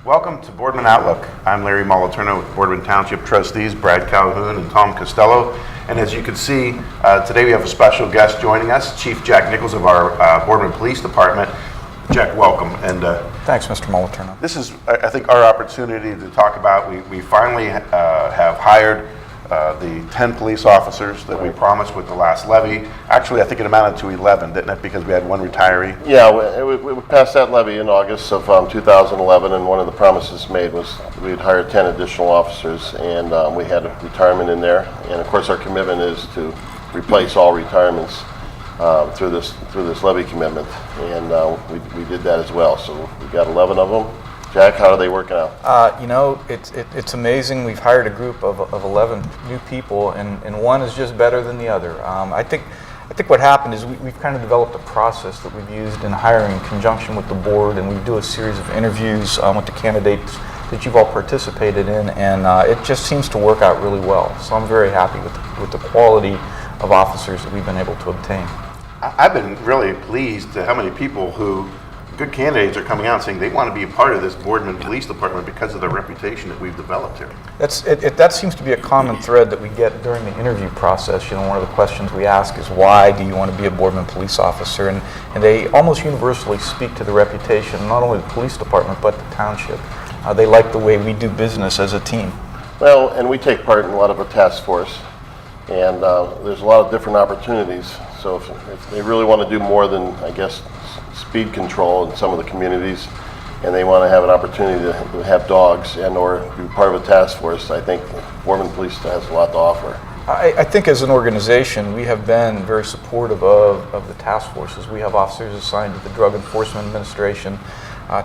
Welcome to Boardman Outlook. I'm Larry Moliterno with Boardman Township Trustees Brad Calhoun and Tom Costello. And as you can see, today we have a special guest joining us, Chief Jack Nichols of our Boardman Police Department. Jack, welcome. And thanks, Mr. Moliterno. This is, I think, our opportunity to talk about. We finally have hired the 10 police officers that we promised with the last levy. Actually, I think it amounted to 11, didn't it? Because we had one retiree. Yeah, we passed that levy in August of 2011, and one of the promises made was we'd hire 10 additional officers, and we had a retirement in there. And of course, our commitment is to replace all retirements through this levy commitment, and we did that as well. So we got 11 of them. Jack, how are they working out? It's amazing. We've hired a group of 11 new people, and one is just better than the other. I think what happened is we've kind of developed a process that we've used in hiring in conjunction with the board, and we do a series of interviews with the candidates that you've all participated in, and it just seems to work out really well. So I'm very happy with the quality of officers that we've been able to obtain. I've been really pleased at how many people good candidates are coming out saying they want to be a part of this Boardman Police Department because of the reputation that we've developed here. That seems to be a common thread that we get during the interview process. You know, one of the questions we ask is, why do you want to be a Boardman police officer? And they almost universally speak to the reputation, not only the police department, but the township. They like the way we do business as a team. Well, and we take part in a lot of a task force, and there's a lot of different opportunities. So if they really want to do more than, I guess, speed control in some of the communities, and they want to have an opportunity to have dogs and or be part of a task force, I think Boardman Police has a lot to offer. I think as an organization, we have been very supportive of the task forces. We have officers assigned to the Drug Enforcement Administration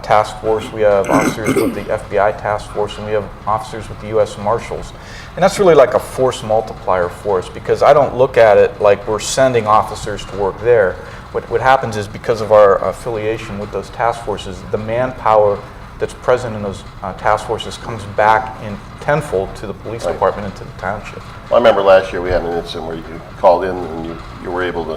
task force. We have officers with the FBI task force, and we have officers with the U.S. Marshals. And that's really like a force multiplier for us, because I don't look at it like we're sending officers to work there. What happens is, because of our affiliation with those task forces, the manpower that's present in those task forces comes back in tenfold to the police department and to the township. Well, I remember last year we had an incident where you called in and you were able to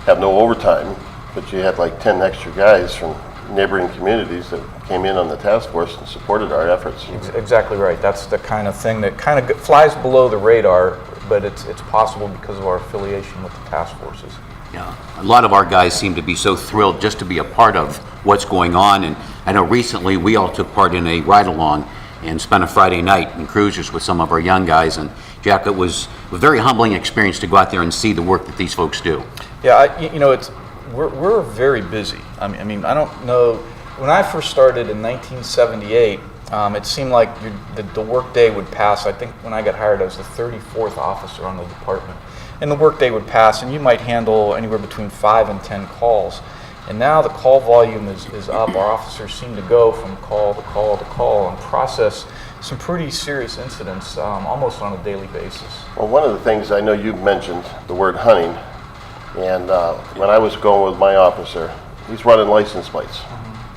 have no overtime, but you had like 10 extra guys from neighboring communities that came in on the task force and supported our efforts. Exactly right. That's the kind of thing that kind of flies below the radar, but it's possible because of our affiliation with the task forces. Yeah, a lot of our guys seem to be so thrilled just to be a part of what's going on, and I know recently we all took part in a ride-along and spent a Friday night in cruisers with some of our young guys, and Jack, it was a very humbling experience to go out there and see the work that these folks do. Yeah, we're very busy. I mean, I don't know, when I first started in 1978, it seemed like the work day would pass. I think when I got hired, I was the 34th officer on the department. And the workday would pass, and you might handle anywhere between 5 and 10 calls. And now the call volume is up. Our officers seem to go from call to call to call and process some pretty serious incidents almost on a daily basis. Well, one of the things, I know you've mentioned the word hunting, and when I was going with my officer, he's running license plates.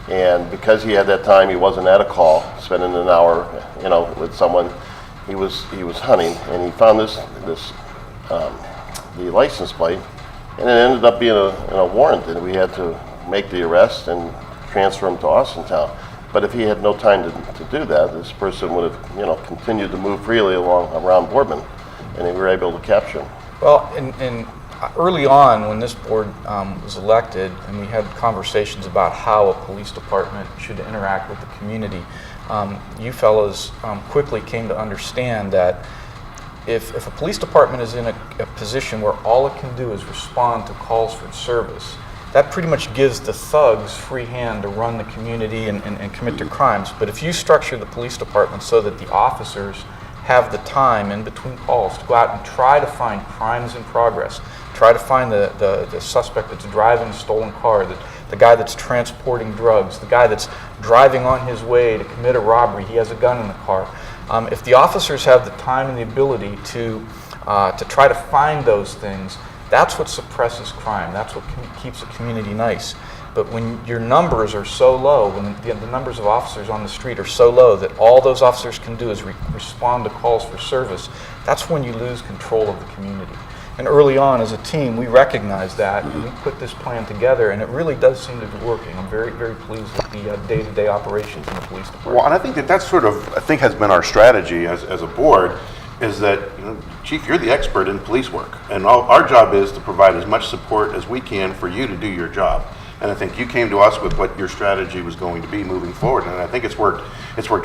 And because he had that time, he wasn't at a call, spending an hour, with someone. He was hunting, and he found the license plate, and it ended up being a warrant, and we had to make the arrest and transfer him to Austintown. But if he had no time to do that, this person would have continued to move freely around Boardman, and we were able to capture him. Well, and early on, when this board was elected, and we had conversations about how a police department should interact with the community, you fellows quickly came to understand that if a police department is in a position where all it can do is respond to calls for service, that pretty much gives the thugs free hand to run the community and commit their crimes. But if you structure the police department so that the officers have the time in between calls to go out and try to find crimes in progress, try to find the suspect that's driving a stolen car, the guy that's transporting drugs, the guy that's driving on his way to commit a robbery, he has a gun in the car. If the officers have the time and the ability to try to find those things, that's what suppresses crime. That's what keeps a community nice. But when your numbers are so low, when the numbers of officers on the street are so low that all those officers can do is respond to calls for service, that's when you lose control of the community. And early on as a team, we recognized that, and we put this plan together, and it really does seem to be working. I'm very, very pleased with the day-to-day operations in the police department. Well, and I think that's sort of, I think has been our strategy as a board, is that, Chief, you're the expert in police work, and our job is to provide as much support as we can for you to do your job. And I think you came to us with what your strategy was going to be moving forward, and I think it's worked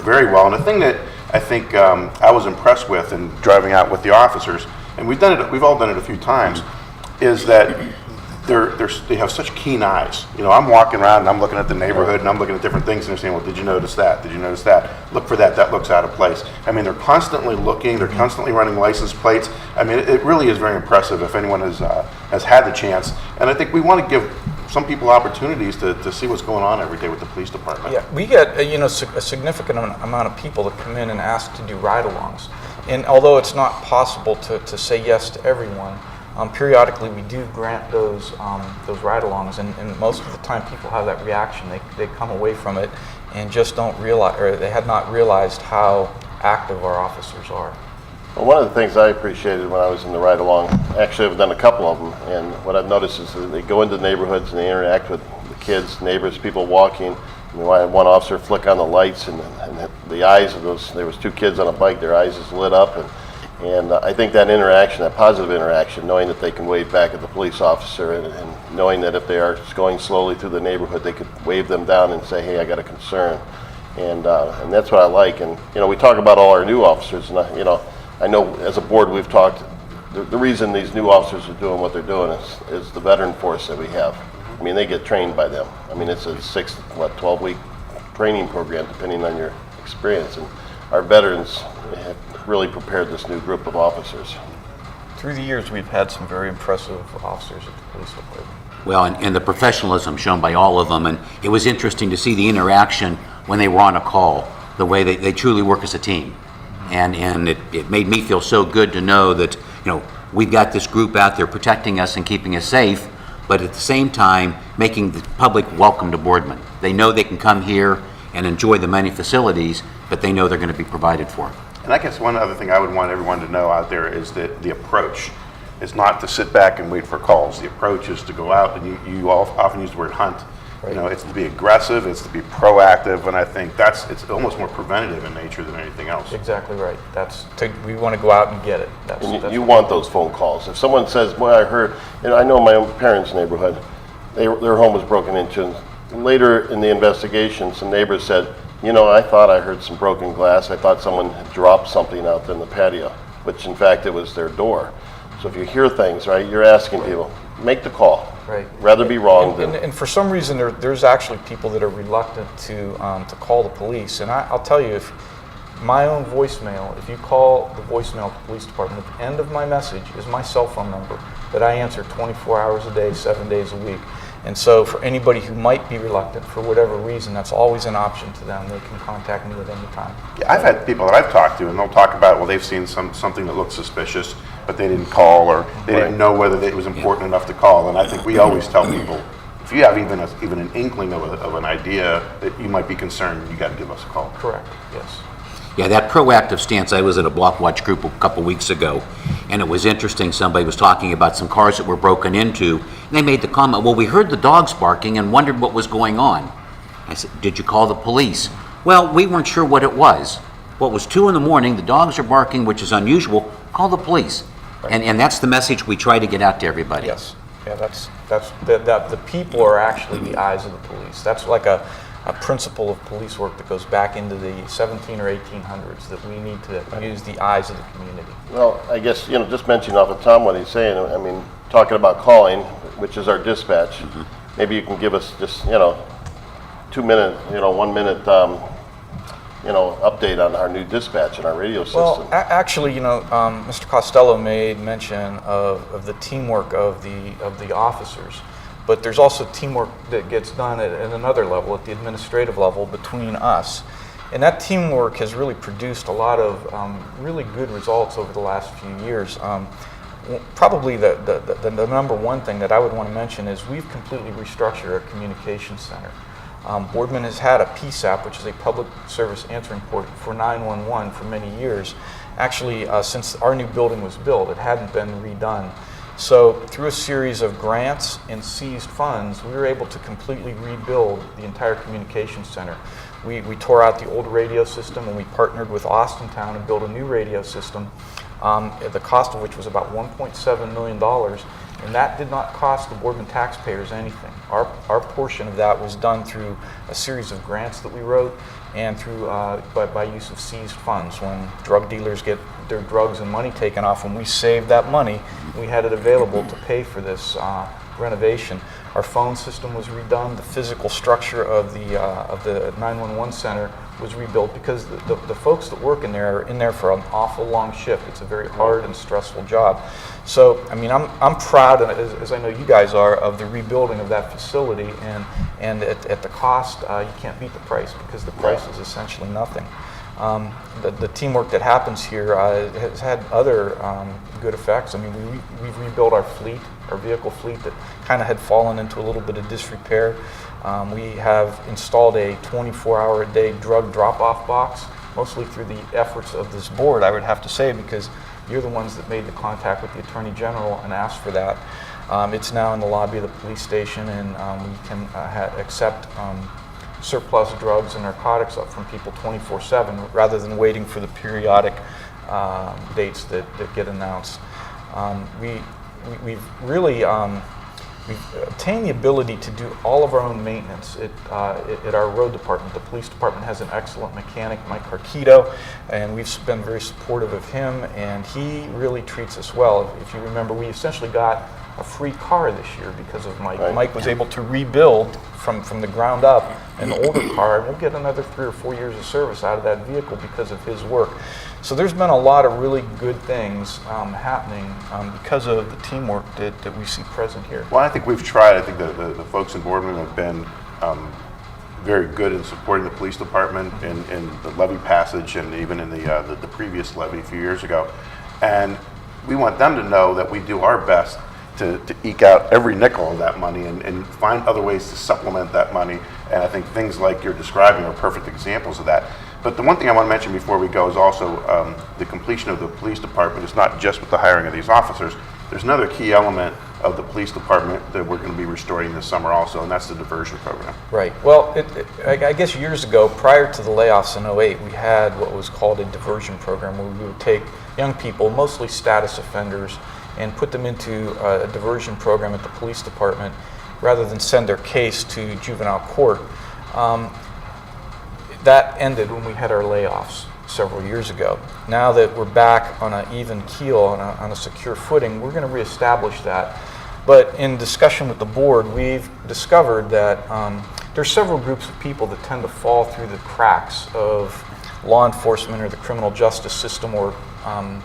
very well. And the thing that I think I was impressed with in driving out with the officers, and we've all done it a few times, is that they have such keen eyes. I'm walking around and I'm looking at the neighborhood and I'm looking at different things, and they're saying, well, did you notice that? Did you notice that? Look for that. That looks out of place. I mean, they're constantly looking. They're constantly running license plates. I mean, it really is very impressive if anyone has had the chance. And I think we want to give some people opportunities to see what's going on every day with the police department. Yeah, we get a significant amount of people that come in and ask to do ride-alongs. And although it's not possible to say yes to everyone, periodically we do grant those ride-alongs, and most of the time people have that reaction. They come away from it and just don't realize, or they had not realized how active our officers are. Well, one of the things I appreciated when I was in the ride-along, actually I've done a couple of them, and what I've noticed is that they go into neighborhoods and they interact with the kids, neighbors, people walking. I had one officer flick on the lights, and the eyes of there was two kids on a bike, their eyes just lit up, and I think that interaction, that positive interaction, knowing that they can wave back at the police officer, and knowing that if they are going slowly through the neighborhood, they could wave them down and say, hey, I got a concern. And that's what I like. And we talk about all our new officers, and I know as a board we've talked, the reason these new officers are doing what they're doing is the veteran force that we have. I mean, they get trained by them. I mean, it's a 12-week training program depending on your experience, and our veterans have really prepared this new group of officers. Through the years, we've had some very impressive officers at the police department. Well, and the professionalism shown by all of them, and it was interesting to see the interaction when they were on a call, the way they truly work as a team. And it made me feel so good to know that, we've got this group out there protecting us and keeping us safe, but at the same time, making the public welcome to Boardman. They know they can come here and enjoy the many facilities, but they know they're going to be provided for. And I guess one other thing I would want everyone to know out there is that the approach is not to sit back and wait for calls. The approach is to go out, and you often use the word hunt. Right. It's to be aggressive, it's to be proactive, and I think it's almost more preventative in nature than anything else. Exactly right. We want to go out and get it. And you want those phone calls. If someone says, boy, I heard, I know my own parents' neighborhood, their home was broken into. And later in the investigation, some neighbors said, I thought I heard some broken glass. I thought someone had dropped something out in the patio, which in fact it was their door. So if you hear things, right, you're asking people, make the call. Right. Rather be wrong than... And for some reason, there's actually people that are reluctant to call the police. And I'll tell you, if my own voicemail, if you call the voicemail at the police department, at the end of my message is my cell phone number that I answer 24 hours a day, 7 days a week. And so for anybody who might be reluctant for whatever reason, that's always an option to them. They can contact me at any time. Yeah, I've had people that I've talked to, and they'll talk about, well, they've seen something that looks suspicious, but they didn't call, or they didn't know whether it was important enough to call. And I think we always tell people, if you have even an inkling of an idea that you might be concerned, you got to give us a call. Correct. Yes. Yeah, that proactive stance. I was at a block watch group a couple weeks ago, and it was interesting. Somebody was talking about some cars that were broken into, and they made the comment, well, we heard the dogs barking and wondered what was going on. I said, did you call the police? Well, we weren't sure what it was. Well, it was 2 a.m, the dogs are barking, which is unusual. Call the police. Right. And that's the message we try to get out to everybody. Yes. Yeah, the people are actually the eyes of the police. That's like a principle of police work that goes back into the 17 or 1800s, that we need to use the eyes of the community. Well, I guess, just mentioning off of Tom what he's saying, I mean, talking about calling, which is our dispatch, maybe you can give us just, 2 minute, 1 minute, update on our new dispatch and our radio system. Well, actually, Mr. Costello made mention of the teamwork of the officers. But there's also teamwork that gets done at another level, at the administrative level, between us. And that teamwork has really produced a lot of really good results over the last few years. Probably the number one thing that I would want to mention is we've completely restructured our communications center. Boardman has had a PSAP, which is a public service answering port for 911 for many years. Actually, since our new building was built, it hadn't been redone. So through a series of grants and seized funds, we were able to completely rebuild the entire communications center. We tore out the old radio system and we partnered with Austintown and built a new radio system, the cost of which was about $1.7 million. And that did not cost the Boardman taxpayers anything. Our portion of that was done through a series of grants that we wrote and through by use of seized funds. When drug dealers get their drugs and money taken off, when we saved that money, we had it available to pay for this renovation. Our phone system was redone. The physical structure of the 911 center was rebuilt because the folks that work in there are in there for an awful long shift. It's a very hard and stressful job. So, I mean, I'm proud, as I know you guys are, of the rebuilding of that facility. And at the cost, you can't beat the price because the price is essentially nothing. The teamwork that happens here has had other good effects. I mean, we've rebuilt our fleet, our vehicle fleet that kind of had fallen into a little bit of disrepair. We have installed a 24-hour-a-day drug drop-off box, mostly through the efforts of this board, I would have to say, because you're the ones that made the contact with the Attorney General and asked for that. It's now in the lobby of the police station, and we can accept surplus drugs and narcotics up from people 24/7 rather than waiting for the periodic dates that get announced. We've really we've obtained the ability to do all of our own maintenance at our road department. The police department has an excellent mechanic, Mike Carquito, and we've been very supportive of him, and he really treats us well. If you remember, we essentially got a free car this year because of Mike. Right. Mike was able to rebuild from the ground up an older car, and we'll get another 3 or 4 years of service out of that vehicle because of his work. So there's been a lot of really good things happening because of the teamwork that we see present here. Well, I think we've tried. I think the folks in Boardman have been very good in supporting the police department in the levy passage and even in the previous levy a few years ago. And we want them to know that we do our best to eke out every nickel of that money and find other ways to supplement that money. And I think things like you're describing are perfect examples of that. But the one thing I want to mention before we go is also the completion of the police department is not just with the hiring of these officers. There's another key element of the police department that we're going to be restoring this summer also, and that's the diversion program. Right. Well, I guess years ago, prior to the layoffs in '08, we had what was called a diversion program where we would take young people, mostly status offenders, and put them into a diversion program at the police department rather than send their case to juvenile court. That ended when we had our layoffs several years ago. Now that we're back on an even keel, on a secure footing, we're going to reestablish that. But in discussion with the board, we've discovered that there's several groups of people that tend to fall through the cracks of law enforcement or the criminal justice system or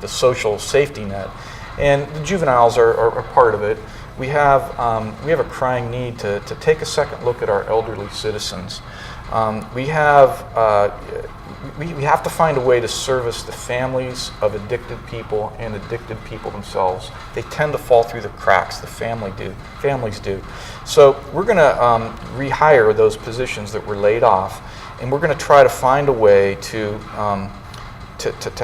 the social safety net. And the juveniles are part of it. We have a crying need to take a second look at our elderly citizens. We have to find a way to service the families of addicted people and addicted people themselves. They tend to fall through the cracks. The families do. So we're going to rehire those positions that were laid off, and we're going to try to find a way to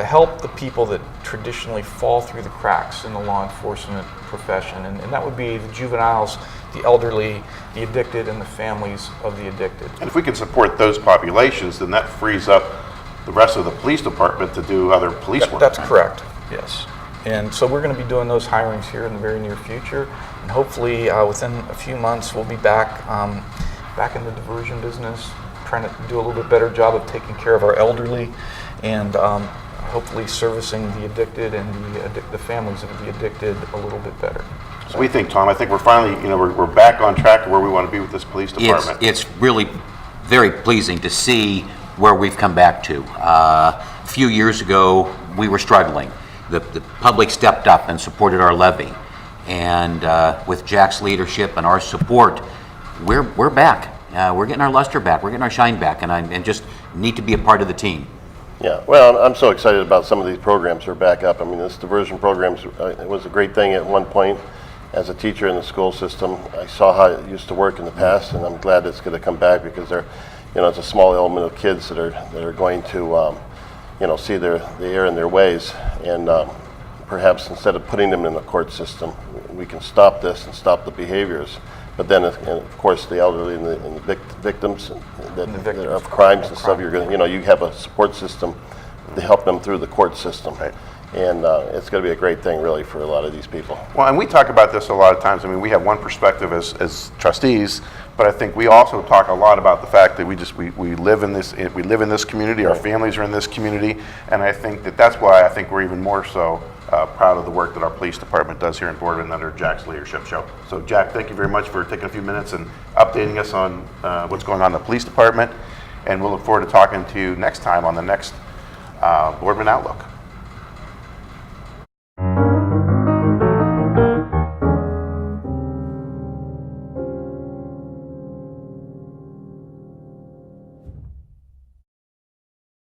help the people that traditionally fall through the cracks in the law enforcement profession. And that would be the juveniles, the elderly, the addicted, and the families of the addicted. And if we can support those populations, then that frees up the rest of the police department to do other police work. That's correct, yes. And so we're going to be doing those hirings here in the very near future. And hopefully within a few months we'll be back in the diversion business, trying to do a little bit better job of taking care of our elderly and hopefully servicing the addicted and the families of the addicted a little bit better. So we think, Tom, I think we're finally, we're back on track to where we want to be with this police department. It's really very pleasing to see where we've come back to. A few years ago, we were struggling. The public stepped up and supported our levy. And with Jack's leadership and our support, we're back. We're getting our luster back. We're getting our shine back. And just need to be a part of the team. Yeah, well, I'm so excited about some of these programs that are back up. I mean, this diversion program it was a great thing at one point. As a teacher in the school system, I saw how it used to work in the past, and I'm glad it's going to come back because it's a small element of kids that are going to, see the error in their ways, and perhaps instead of putting them in the court system, we can stop this and stop the behaviors. But then, and of course, the elderly and the victims of crimes and stuff, you're going to, you have a support system to help them through the court system. Right. And it's going to be a great thing, really, for a lot of these people. Well, and we talk about this a lot of times. I mean, we have one perspective as trustees, but I think we also talk a lot about the fact that we live in this community. Our families are in this community, and I think that's why I think we're even more so proud of the work that our police department does here in Boardman under Jack's leadership. So, Jack, thank you very much for taking a few minutes and updating us on what's going on in the police department, and we'll look forward to talking to you next time on the next Boardman Outlook.